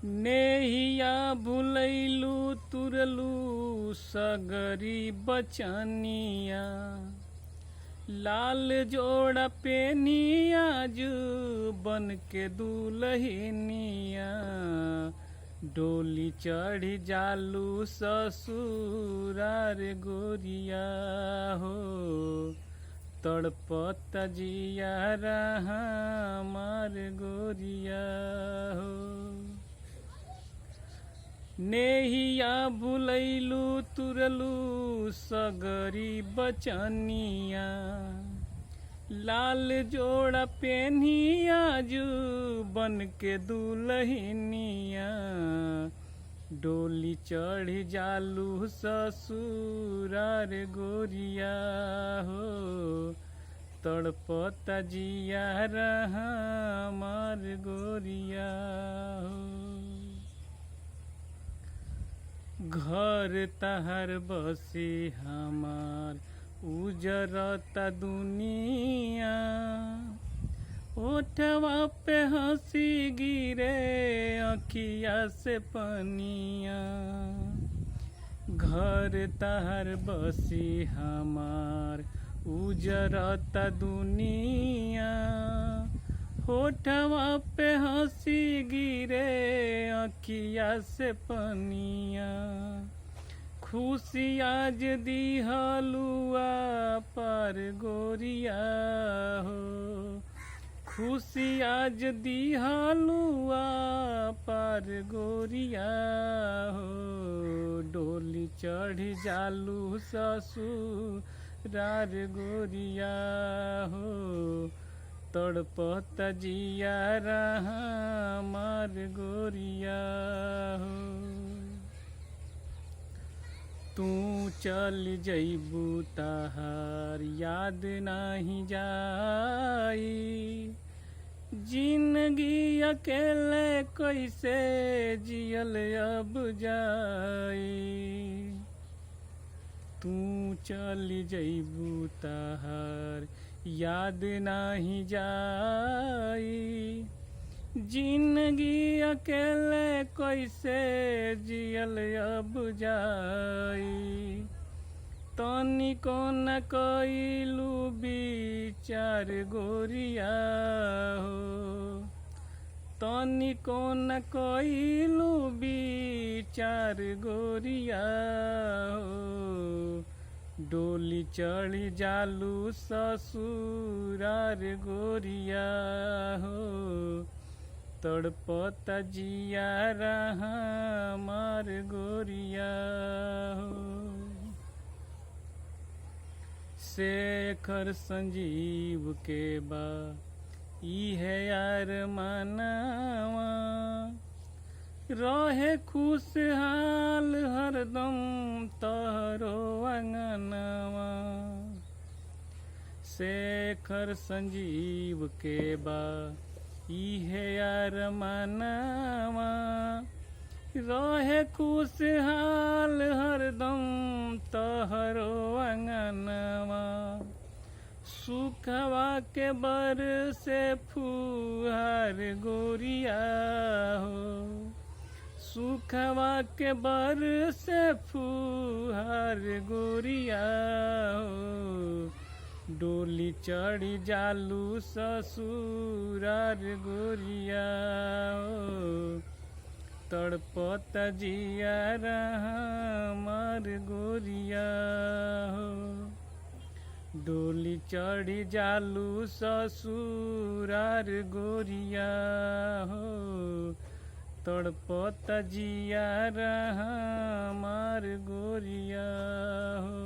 नेहिया भुलैलू तुरलू सगरी बचनिया। लाल जोड़ा पेनिया जू बन के दुल्हनिया। डोली चढ़ी जालू ससुरार गोरिया हो। तड़पत जियारा हमार गोरिया हो। नेहिया भुलैलू तुरलू सगरी बचनिया। लाल जोड़ा पेनिया जू बन के दुल्हनिया। डोली चढ़ी जालू ससुरार गोरिया हो। तड़पत जियारा हमार गोरिया हो। घर तहर बसी हमार उजरता दुनिया। ओठवा पे हंसी गिरे अखिया से पनिया। घर तहर बसी हमार उजरता दुनिया। होठवा पे हंसी गिरे अखिया से पनिया। खुशी आज दिहलुआ पर गोरिया हो। खुशी आज दिहलुआ पर गोरिया हो। डोली चढ़ी जालू ससुरार गोरिया हो। तड़पत जियारा हमार गोरिया हो। तू चल जइबू तहार याद नाही जाई। जिंदगी अकेले कैसे जियल अब जाई। तू चल जइबू तहार याद नाही जाई। जिंदगी अकेले कैसे जियल अब जाई। तनिको न कइलू विचार गोरिया हो। तनिको न कइलू विचार गोरिया हो। डोली चढ़ी जालू ससुरार गोरिया हो। तड़पत जियारा हमार गोरिया हो। शेखर संजीव के बा इहे यार मनावा। रहे खुशहाल हरदम तहरो अंगनवा। शेखर संजीव के बा इहे यार मनावा। रहे खुशहाल हरदम तहरो अंगनवा। सुखवा के बर से फुहार गोरिया हो। सुखवा के बर से फुहार गोरिया हो। डोली चढ़ी जालू ससुरार गोरिया हो। तड़पत जियारा हमार गोरिया हो। डोली चढ़ी जालू ससुरार गोरिया हो। तड़पत जियारा हमार गोरिया हो।